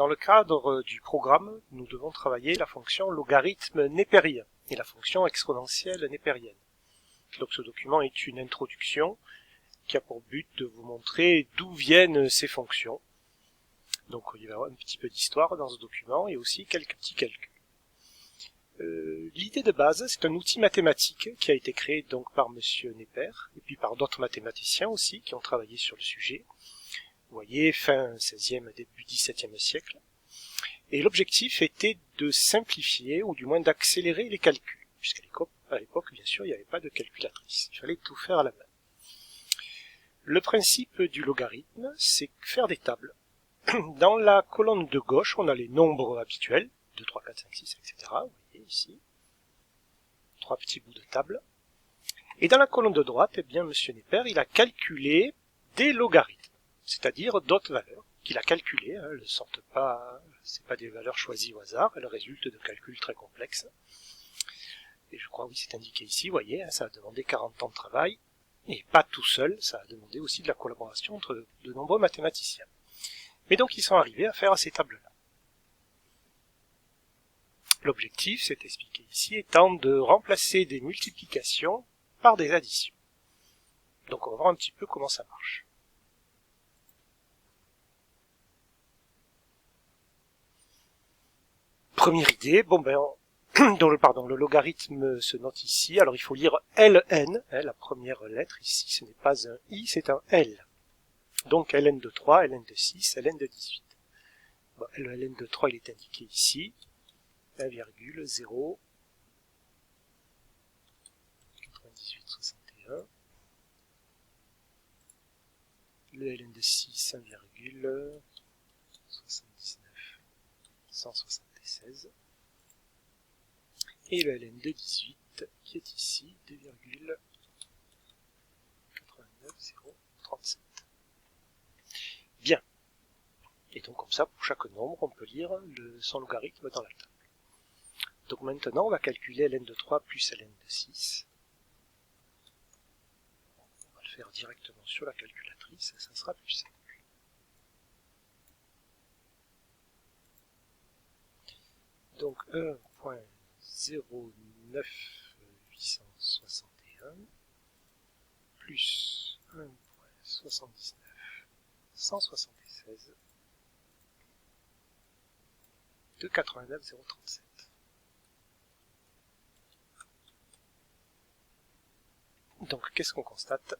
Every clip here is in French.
Dans le cadre du programme, nous devons travailler la fonction logarithme népérien et la fonction exponentielle népérienne. Donc ce document est une introduction qui a pour but de vous montrer d'où viennent ces fonctions. Donc il y a un petit peu d'histoire dans ce document et aussi quelques petits calculs. L'idée de base, c'est un outil mathématique qui a été créé donc par Monsieur Népère et puis par d'autres mathématiciens aussi qui ont travaillé sur le sujet. Vous voyez, fin 16e, début 17e siècle. Et l'objectif était de simplifier ou du moins d'accélérer les calculs, puisqu'à l'époque, bien sûr, il n'y avait pas de calculatrice. Il fallait tout faire à la main. Le principe du logarithme, c'est faire des tables. Dans la colonne de gauche, on a les nombres habituels, 2, 3, 4, 5, 6, etc. Vous voyez ici, 3 petits bouts de table. Et dans la colonne de droite, eh bien, Monsieur Népère, il a calculé des logarithmes, c'est-à-dire d'autres valeurs qu'il a calculées. Elles ne sortent pas, c'est pas des valeurs choisies au hasard, elles résultent de calculs très complexes. Et je crois, oui, c'est indiqué ici, vous voyez, ça a demandé 40 ans de travail, et pas tout seul, ça a demandé aussi de la collaboration entre de nombreux mathématiciens. Mais donc, ils sont arrivés à faire ces tables-là. L'objectif, c'est expliqué ici, étant de remplacer des multiplications par des additions. Donc on va voir un petit peu comment ça marche. Première idée, le logarithme se note ici, alors il faut lire Ln, la première lettre ici, ce n'est pas un I, c'est un L. Donc Ln de 3, Ln de 6, Ln de 18. Bon, le Ln de 3 il est indiqué ici, 1,0 9861. Le Ln de 6, 1,79 176. Et le Ln de 18 qui est ici, 2,89037. Bien. Et donc comme ça, pour chaque nombre, on peut lire son logarithme dans la table. Donc maintenant, on va calculer Ln de 3 plus Ln de 6. On va le faire directement sur la calculatrice, ça sera plus simple. Donc 1.09861 plus 1.79 176 de 89037. Donc qu'est-ce qu'on constate?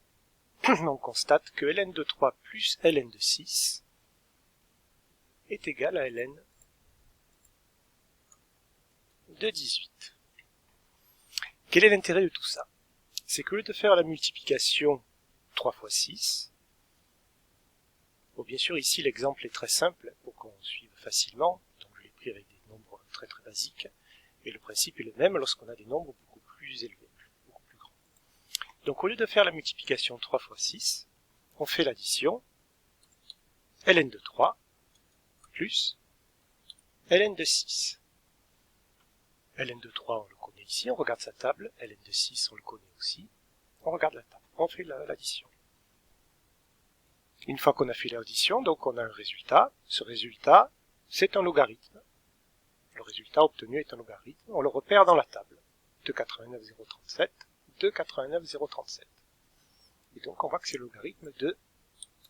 On constate que Ln de 3 plus Ln de 6 est égal à Ln de 18. Quel est l'intérêt de tout ça? C'est qu'au lieu de faire la multiplication 3 fois 6, bon, bien sûr ici l'exemple est très simple pour qu'on suive facilement, donc je l'ai pris avec des nombres très très basiques, et le principe est le même lorsqu'on a des nombres beaucoup plus élevés, beaucoup plus grands. Donc au lieu de faire la multiplication 3 fois 6, on fait l'addition Ln de 3 plus Ln de 6. Ln de 3, on le connaît ici, on regarde sa table. Ln de 6, on le connaît aussi. On regarde la table, on fait l'addition. Une fois qu'on a fait l'addition, donc on a un résultat. Ce résultat, c'est un logarithme. Le résultat obtenu est un logarithme. On le repère dans la table. 2,89037, 2,89037. Et donc on voit que c'est le logarithme de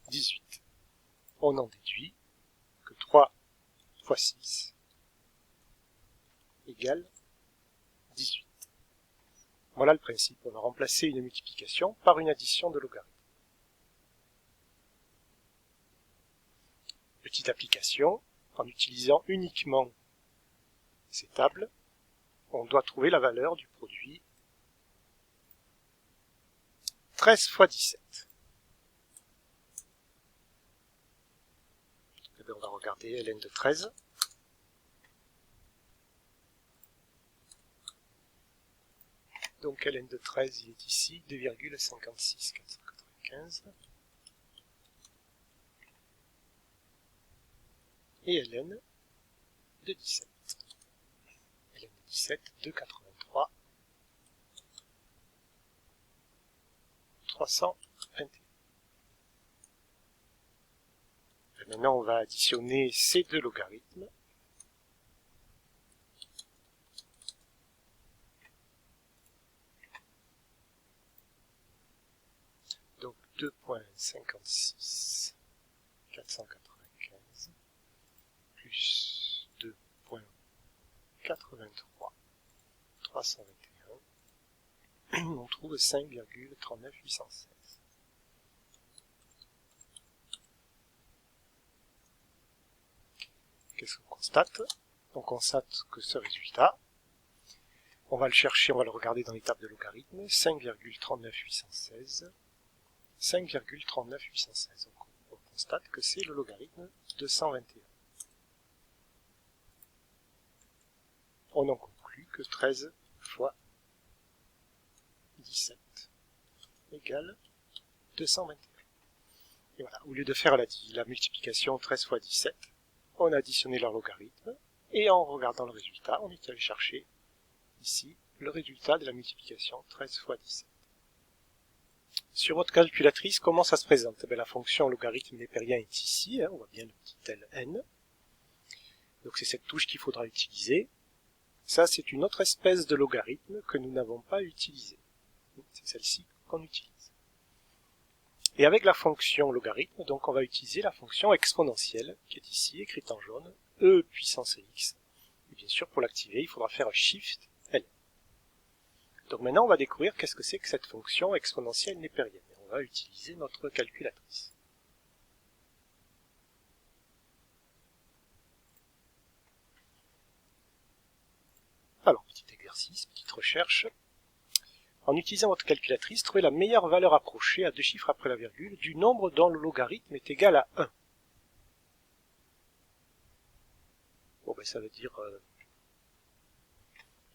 18. On en déduit que 3 fois 6 égale 18. Voilà le principe, on a remplacé une multiplication par une addition de logarithmes. Petite application, en utilisant uniquement ces tables, on doit trouver la valeur du produit 13 fois 17. Et bien on va regarder Ln de 13. Donc Ln de 13, il est ici, 2,56495. Et Ln de 17. Ln de 17, 283, 321. Et maintenant, on va additionner ces deux logarithmes. Donc 2.56 495 plus 2.83 321, on trouve 5,39816. Qu'est-ce qu'on constate? On constate que ce résultat, on va le chercher, on va le regarder dans l'étape de logarithme, 5,39816, 5,39816. Donc on constate que c'est le logarithme de 121. On en conclut que 13 fois 17 égale 221. Et voilà, au lieu de faire la multiplication 13 fois 17, on a additionné leur logarithme, et en regardant le résultat, on est allé chercher ici le résultat de la multiplication 13 fois 17. Sur votre calculatrice, comment ça se présente? La fonction logarithme népérien est ici, on voit bien le petit ln. Donc c'est cette touche qu'il faudra utiliser. Ça, c'est une autre espèce de logarithme que nous n'avons pas utilisée. C'est celle-ci qu'on utilise. Et avec la fonction logarithme, donc on va utiliser la fonction exponentielle, qui est ici, écrite en jaune, e puissance x. Et bien sûr, pour l'activer, il faudra faire un Shift L. Donc maintenant, on va découvrir qu'est-ce que c'est que cette fonction exponentielle népérienne. Et on va utiliser notre calculatrice. Alors, petit exercice, petite recherche. En utilisant votre calculatrice, trouvez la meilleure valeur approchée à 2 chiffres après la virgule du nombre dont le logarithme est égal à 1. Bon, ça veut dire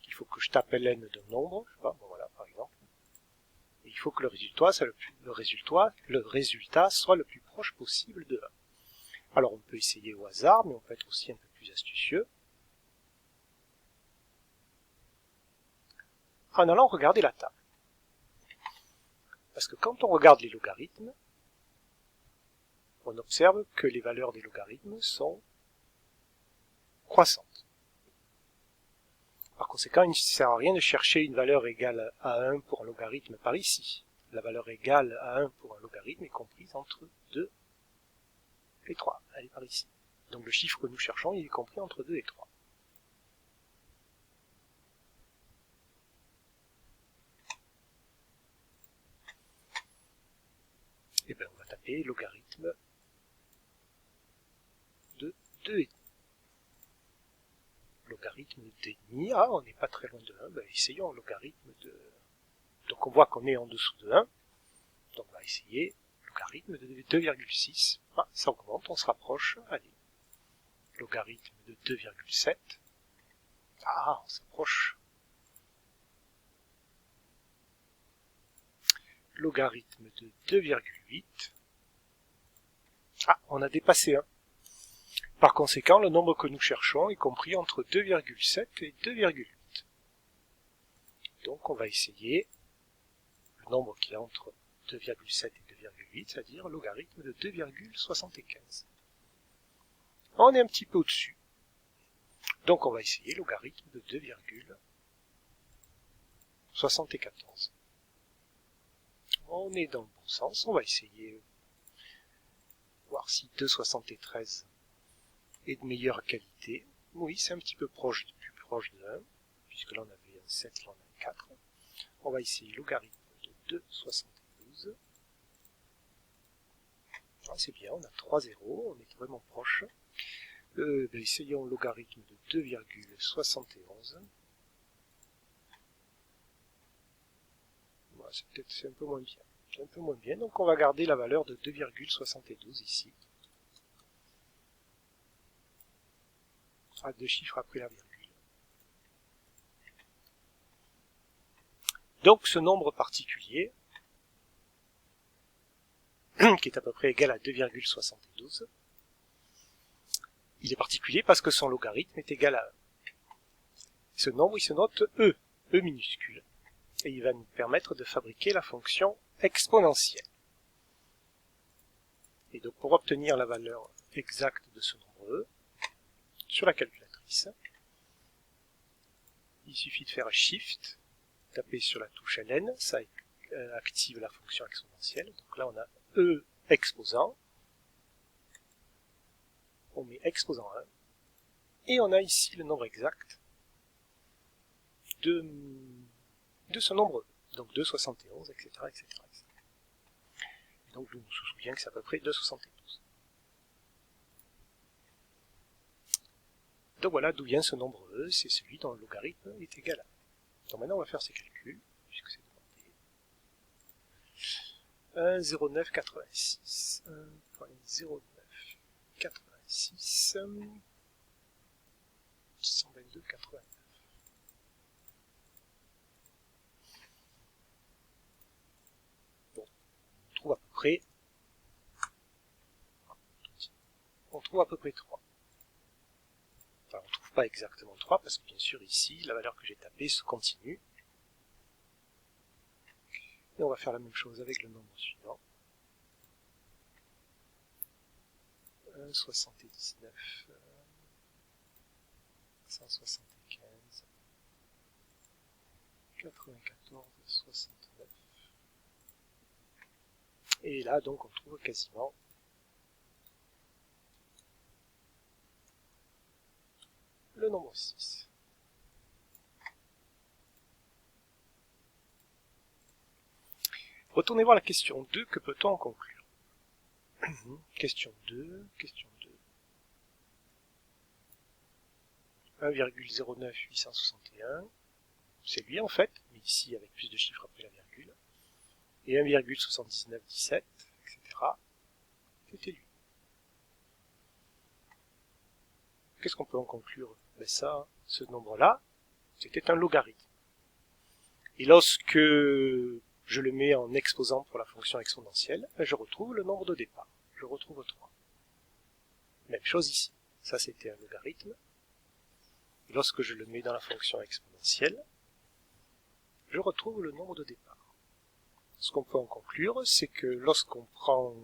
qu'il faut que je tape ln d'un nombre, je sais pas, bon voilà, par exemple. Et il faut que le résultat soit le plus proche possible de 1. Alors on peut essayer au hasard, mais on peut être aussi un peu plus astucieux. En allant regarder la table. Parce que quand on regarde les logarithmes, on observe que les valeurs des logarithmes sont croissantes. Par conséquent, il ne sert à rien de chercher une valeur égale à 1 pour un logarithme par ici. La valeur égale à 1 pour un logarithme est comprise entre 2 et 3. Elle est par ici. Donc le chiffre que nous cherchons, il est compris entre 2 et 3. Et bien on va taper logarithme de 2,5. Logarithme d'1,5, ah on n'est pas très loin de 1, ben essayons logarithme de... Donc on voit qu'on est en dessous de 1, donc on va essayer logarithme de 2,6, ah ça augmente, on se rapproche, allez. Logarithme de 2,7, ah on s'approche. Logarithme de 2,8, ah on a dépassé 1. Par conséquent, le nombre que nous cherchons est compris entre 2,7 et 2,8. Donc on va essayer le nombre qui est entre 2,7 et 2,8, c'est-à-dire logarithme de 2,75. On est un petit peu au-dessus. Donc on va essayer logarithme de 2,74. On est dans le bon sens, on va essayer voir si 2,73 est de meilleure qualité. Oui, c'est un petit peu proche, plus proche de 1, puisque là on avait un 7, là on a un 4. On va essayer logarithme de 2,72. Ah, c'est bien, on a 3 zéros, on est vraiment proche. Essayons logarithme de 2,71. Voilà, c'est un peu moins bien. C'est un peu moins bien, donc on va garder la valeur de 2,72 ici. À 2 chiffres après la virgule. Donc ce nombre particulier, qui est à peu près égal à 2,72, il est particulier parce que son logarithme est égal à 1. Ce nombre, il se note E minuscule, et il va nous permettre de fabriquer la fonction exponentielle. Et donc pour obtenir la valeur exact de ce nombre E sur la calculatrice. Il suffit de faire Shift, taper sur la touche ln, ça active la fonction exponentielle. Donc là on a E exposant, on met exposant 1, et on a ici le nombre exact de ce nombre E, donc 2,71, etc., etc., etc. Donc on se souvient que c'est à peu près 2,72. Donc voilà d'où vient ce nombre E, c'est celui dont le logarithme est égal à 1. Donc maintenant on va faire ces calculs, puisque c'est demandé. 1,0986, 1.0986, 122,89. Bon, on trouve à peu près 3. Enfin, on ne trouve pas exactement 3, parce que bien sûr ici, la valeur que j'ai tapée se continue. Et on va faire la même chose avec le nombre suivant. 1,79, 175, 94, 69. Et là, donc, on trouve quasiment le nombre 6. Retournez voir la question 2, que peut-on en conclure? Question 2. 1,09861, c'est lui en fait, mais ici avec plus de chiffres après la virgule, et 1,7917, etc., c'était lui. Qu'est-ce qu'on peut en conclure? Ben ça, ce nombre-là, c'était un logarithme. Et lorsque je le mets en exposant pour la fonction exponentielle, je retrouve le nombre de départ. Je retrouve 3. Même chose ici. Ça, c'était un logarithme. Et lorsque je le mets dans la fonction exponentielle, je retrouve le nombre de départ. Ce qu'on peut en conclure, c'est que lorsqu'on prend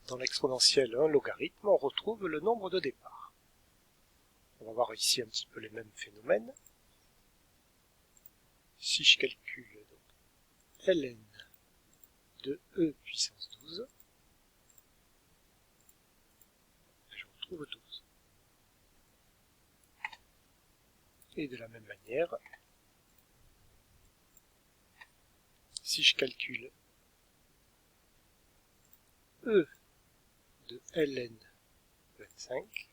dans l'exponentielle un logarithme, on retrouve le nombre de départ. On va voir ici un petit peu les mêmes phénomènes. Si je calcule donc ln de e puissance 12, je retrouve 12. Et de la même manière, si je calcule e de ln 25,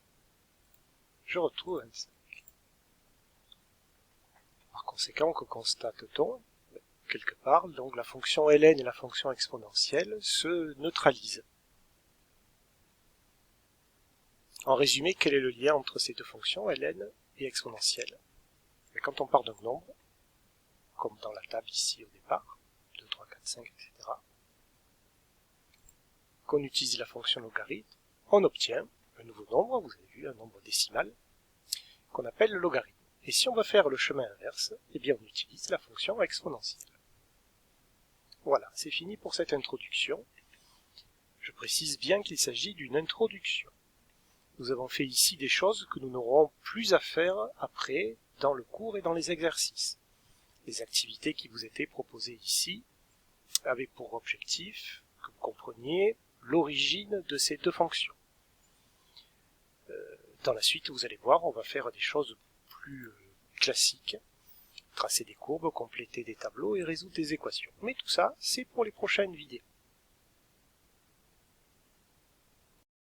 je retrouve 25. Par conséquent, que constate-t-on? Quelque part, donc la fonction ln et la fonction exponentielle se neutralisent. En résumé, quel est le lien entre ces deux fonctions, ln et exponentielle? Mais quand on part d'un nombre, comme dans la table ici au départ, 2, 3, 4, 5, etc., qu'on utilise la fonction logarithme, on obtient un nouveau nombre, vous avez vu, un nombre décimal, qu'on appelle le logarithme. Et si on veut faire le chemin inverse, eh bien on utilise la fonction exponentielle. Voilà, c'est fini pour cette introduction. Je précise bien qu'il s'agit d'une introduction. Nous avons fait ici des choses que nous n'aurons plus à faire après, dans le cours et dans les exercices. Les activités qui vous étaient proposées ici avaient pour objectif que vous compreniez l'origine de ces deux fonctions. Dans la suite, vous allez voir, on va faire des choses plus classiques, tracer des courbes, compléter des tableaux et résoudre des équations. Mais tout ça, c'est pour les prochaines vidéos.